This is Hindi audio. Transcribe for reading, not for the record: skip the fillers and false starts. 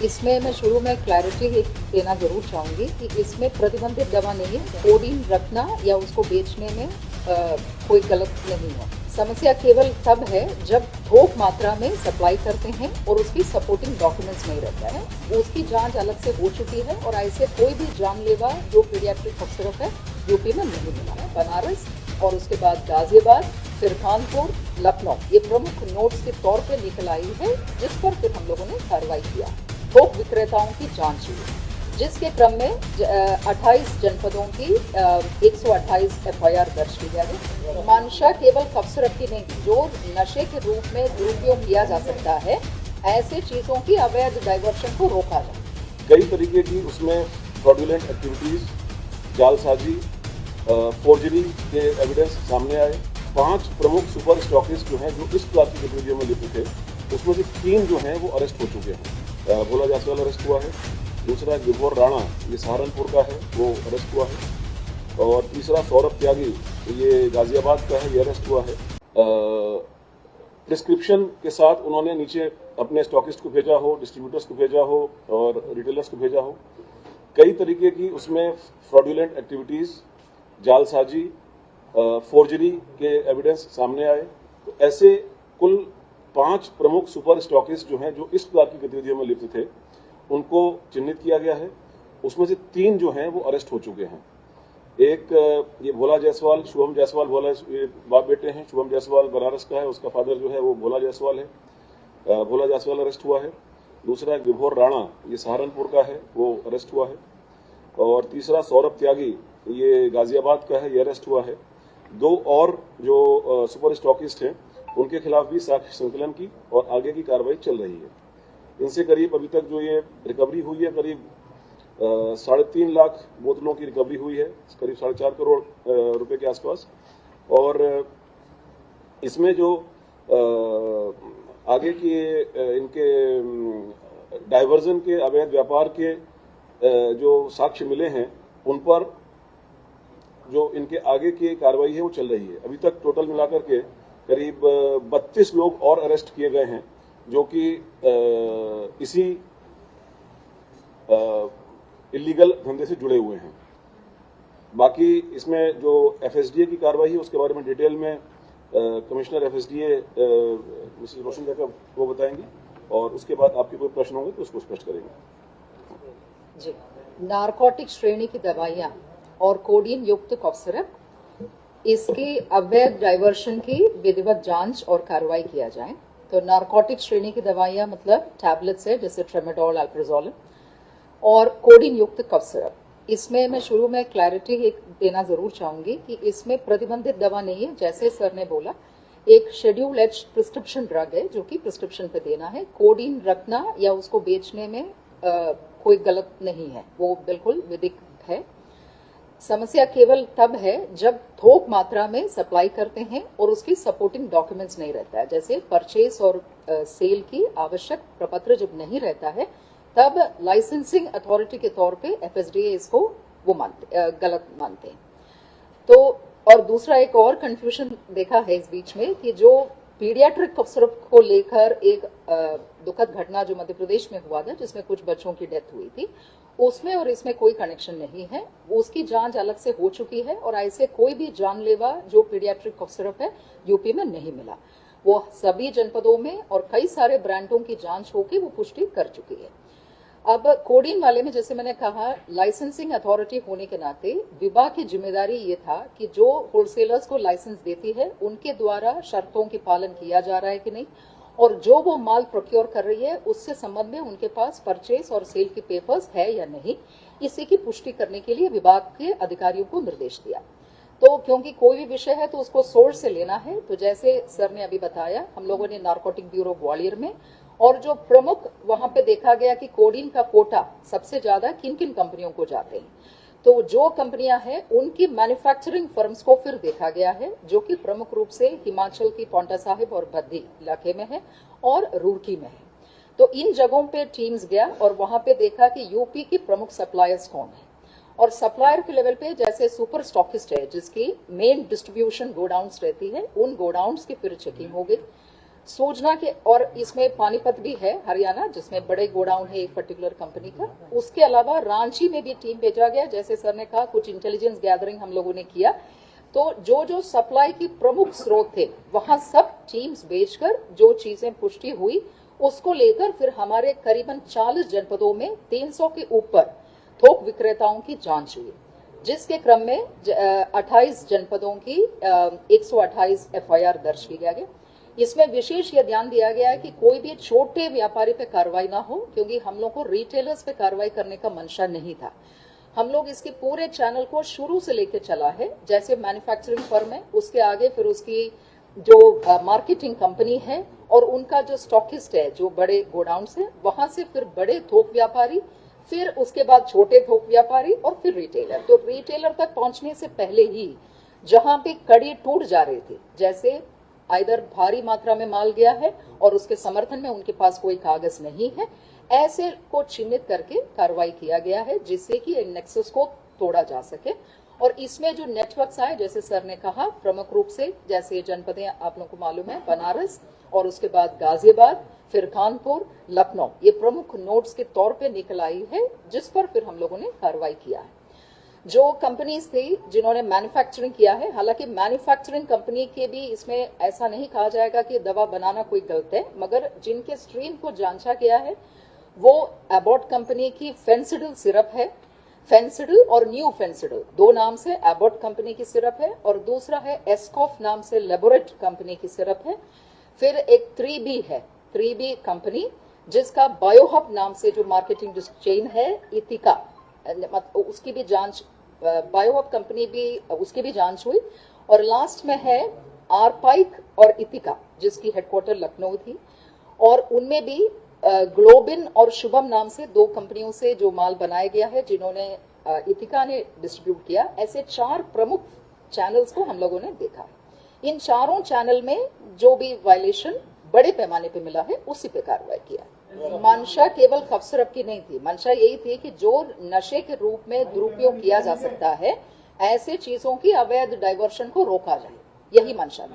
इसमें मैं शुरू में क्लैरिटी देना जरूर चाहूँगी कि इसमें प्रतिबंधित दवा नहीं है। कोडीन रखना या उसको बेचने में कोई गलत नहीं है। समस्या केवल तब है जब थोक मात्रा में सप्लाई करते हैं और उसकी सपोर्टिंग डॉक्यूमेंट्स नहीं रहता है। उसकी जांच अलग से हो चुकी है और ऐसे कोई भी जानलेवा जो पीडियाट्रिक कफ सिरप है यूपी में नहीं मिला है। बनारस और उसके बाद गाजियाबाद, फिर कानपुर, लखनऊ ये प्रमुख नोट्स के तौर पे निकल आई है, जिस पर फिर हम लोगों ने कार्रवाई किया। थोक विक्रेताओं की जांच हुई, जिसके क्रम में 28 जनपदों की 128 FIR दर्ज की गई। मंशा केवल कफ सिरप की नहीं, जो नशे के रूप में दुरुपयोग किया जा सकता है, ऐसे चीजों की अवैध डाइवर्शन को रोका जाए। कई तरीके की उसमें फ्रॉडुलेंट एक्टिविटीज, जालसाजी, फोर्जरी के एविडेंस सामने आए। 5 प्रमुख सुपर स्टॉकिस्ट जो हैं जो इस प्रकार की गतिविधियों में लिप्त थे, उसमें से 3 जो हैं वो अरेस्ट हो चुके हैं। भोला जायसवाल अरेस्ट हुआ है, दूसरा गिरधर राणा ये सहारनपुर का है वो अरेस्ट हुआ है, और तीसरा सौरभ त्यागी ये गाजियाबाद का है ये अरेस्ट हुआ है। प्रिस्क्रिप्शन के साथ उन्होंने नीचे अपने स्टॉकिस्ट को भेजा हो, डिस्ट्रीब्यूटर्स को भेजा हो और रिटेलर्स को भेजा हो। कई तरीके की उसमें फ्रॉडुलेंट एक्टिविटीज, जालसाजी, फोर्जरी के एविडेंस सामने आए। तो ऐसे कुल 5 प्रमुख सुपर स्टॉकिस्ट जो हैं जो इस प्रकार की गतिविधियों में लिप्त थे, उनको चिन्हित किया गया है। उसमें से 3 जो हैं वो अरेस्ट हो चुके हैं। एक ये भोला जायसवाल, शुभम जायसवाल, भोला ये बाप बेटे हैं। शुभम जायसवाल बनारस का है, उसका फादर जो है वो भोला जायसवाल है। भोला जायसवाल अरेस्ट हुआ है। दूसरा गिरधर राणा ये सहारनपुर का है वो अरेस्ट हुआ है, और तीसरा सौरभ त्यागी ये गाजियाबाद का है ये अरेस्ट हुआ है। 2 और जो सुपर स्टॉकिस्ट हैं उनके खिलाफ भी साक्ष्य संकलन की और आगे की कार्रवाई चल रही है। इनसे करीब अभी तक जो ये रिकवरी हुई है, करीब 3.5 लाख बोतलों की रिकवरी हुई है, करीब 4.5 करोड़ रुपए के आसपास। और इसमें जो आगे की इनके डाइवर्जन के, अवैध व्यापार के जो साक्ष्य मिले हैं, उन पर जो इनके आगे की कार्रवाई है वो चल रही है। अभी तक टोटल मिलाकर के करीब 32 लोग और अरेस्ट किए गए हैं, जो कि इसी इलीगल धंधे से जुड़े हुए हैं। बाकी इसमें जो FSDA की कार्रवाई है उसके बारे में डिटेल में कमिश्नर FSDA मिसेस रोशन जाकर वो बताएंगी, और उसके बाद आपके कोई प्रश्न होंगे तो उसको स्पष्ट करेंगे। जी, नारकोटिक श्रेणी की दवाइयां और कोडीन युक्त कफ सिरप, इसकी अवैध डाइवर्शन की विधिवत जांच और कार्रवाई किया जाए। तो नारकोटिक श्रेणी की दवाइयां मतलब टैबलेट्स है, जैसे ट्रेमाडोल, अल्प्राजोल, और कोडीन युक्त कफ सिरप। इसमें मैं शुरू में क्लैरिटी देना जरूर चाहूंगी कि इसमें प्रतिबंधित दवा नहीं है। जैसे सर ने बोला, एक शेड्यूल H प्रिस्क्रिप्शन ड्रग है जो कि प्रिस्क्रिप्शन पे देना है। कोडीन रखना या उसको बेचने में कोई गलत नहीं है, वो बिल्कुल विधिक है। समस्या केवल तब है जब थोक मात्रा में सप्लाई करते हैं और उसकी सपोर्टिंग डॉक्यूमेंट्स नहीं रहता है। जैसे परचेस और सेल की आवश्यक प्रपत्र जब नहीं रहता है, तब लाइसेंसिंग अथॉरिटी के तौर पे FSDA इसको वो गलत मानते हैं। तो और दूसरा एक और कंफ्यूजन देखा है इस बीच में कि जो पीडियाट्रिक कफ सिरप को लेकर एक दुखद घटना जो मध्य प्रदेश में हुआ था, जिसमें कुछ बच्चों की डेथ हुई थी, उसमें और इसमें कोई कनेक्शन नहीं है। उसकी जांच अलग से हो चुकी है और ऐसे कोई भी जानलेवा जो पीडियाट्रिक कफ सिरप है यूपी में नहीं मिला। वो सभी जनपदों में और कई सारे ब्रांडों की जांच होकर वो पुष्टि कर चुकी है। अब कोडीन वाले में जैसे मैंने कहा, लाइसेंसिंग अथॉरिटी होने के नाते विभाग की जिम्मेदारी ये था कि जो होलसेलर्स को लाइसेंस देती है उनके द्वारा शर्तों की पालन किया जा रहा है कि नहीं, और जो वो माल प्रोक्योर कर रही है उससे संबंध में उनके पास परचेस और सेल की पेपर्स है या नहीं, इसी की पुष्टि करने के लिए विभाग के अधिकारियों को निर्देश दिया। तो क्योंकि कोई भी विषय है तो उसको सोर्स से लेना है। तो जैसे सर ने अभी बताया, हम लोगों ने नारकोटिक ब्यूरो ग्वालियर में, और जो प्रमुख वहां पे देखा गया कि कोडीन का कोटा सबसे ज्यादा किन किन कंपनियों को जाते हैं, तो जो कंपनियां हैं उनकी मैन्युफैक्चरिंग फर्म्स को फिर देखा गया है, जो कि प्रमुख रूप से हिमाचल की पांवटा साहिब और बद्दी इलाके में है और रुड़की में है। तो इन जगहों पे टीम्स गया और वहां पे देखा कि यूपी की प्रमुख सप्लायर्स कौन है, और सप्लायर के लेवल पे जैसे सुपर स्टॉकिस्ट है जिसकी मेन डिस्ट्रीब्यूशन गोडाउन्स रहती है, उन गोडाउन्स की फिर चेकिंग हो गई। सूचना के, और इसमें पानीपत भी है हरियाणा, जिसमें बड़े गोडाउन है एक पर्टिकुलर कंपनी का। उसके अलावा रांची में भी टीम भेजा गया। जैसे सर ने कहा, कुछ इंटेलिजेंस गैदरिंग हम लोगों ने किया, तो जो जो सप्लाई की प्रमुख स्रोत थे वहां सब टीम्स भेजकर जो चीजें पुष्टि हुई उसको लेकर फिर हमारे करीबन 40 जनपदों में 300 के ऊपर थोक विक्रेताओं की जांच हुई, जिसके क्रम में 28 जनपदों की 128 FIR दर्ज की गया। इसमें विशेष यह ध्यान दिया गया है कि कोई भी छोटे व्यापारी पे कार्रवाई ना हो, क्योंकि हम लोग को रिटेलर्स पे कार्रवाई करने का मंशा नहीं था। हम लोग इसके पूरे चैनल को शुरू से लेकर चला है। जैसे मैन्युफैक्चरिंग फर्म है, उसके आगे फिर उसकी जो मार्केटिंग कंपनी है और उनका जो स्टॉकिस्ट है, जो बड़े गोडाउन है, वहां से फिर बड़े थोक व्यापारी, फिर उसके बाद छोटे थोक व्यापारी और फिर रिटेलर। तो रिटेलर तक पहुंचने से पहले ही जहां पे कड़ी टूट जा रही थी, जैसे आइदर भारी मात्रा में माल गया है और उसके समर्थन में उनके पास कोई कागज नहीं है, ऐसे को चिन्हित करके कार्रवाई किया गया है, जिससे कि इन नेक्सस को तोड़ा जा सके। और इसमें जो नेटवर्क्स आए, जैसे सर ने कहा, प्रमुख रूप से जैसे जनपदें आप लोगों को मालूम है, बनारस और उसके बाद गाजियाबाद, फिर कानपुर, लखनऊ, ये प्रमुख नोड्स के तौर पे निकल आई है, जिस पर फिर हम लोगों ने कार्रवाई किया है। जो कंपनीज थी जिन्होंने मैन्युफैक्चरिंग किया है, हालांकि मैन्युफैक्चरिंग कंपनी के भी इसमें ऐसा नहीं कहा जाएगा कि दवा बनाना कोई गलत है, मगर जिनके स्ट्रीम को जांचा गया है वो एबॉट कंपनी की फेंसिडल सिरप है। फेंसिडल और न्यू फेंसिडल दो नाम से एबॉट कंपनी की सिरप है, और दूसरा है एस्कॉफ नाम से लेबोरेट कंपनी की सिरप है। फिर एक 3B है, 3B कंपनी, जिसका बायोहब नाम से जो मार्केटिंग चेन है, इथिका, उसकी भी जांच, बायोहब कंपनी भी, उसकी भी जांच हुई। और लास्ट में है आरपाइक और इथिका, जिसकी हेडक्वार्टर लखनऊ थी, और उनमें भी ग्लोबिन और शुभम नाम से दो कंपनियों से जो माल बनाया गया है, जिन्होंने इथिका ने डिस्ट्रीब्यूट किया। ऐसे 4 प्रमुख चैनल्स को हम लोगों ने देखा। इन चारों चैनल में जो भी वायलेशन बड़े पैमाने पे मिला है, उसी पे कार्रवाई किया। मंशा केवल कफ सिरप की नहीं थी, मंशा यही थी कि जो नशे के रूप में दुरुपयोग किया जा सकता है, ऐसे चीजों की अवैध डाइवर्शन को रोका जाए, यही मंशा था।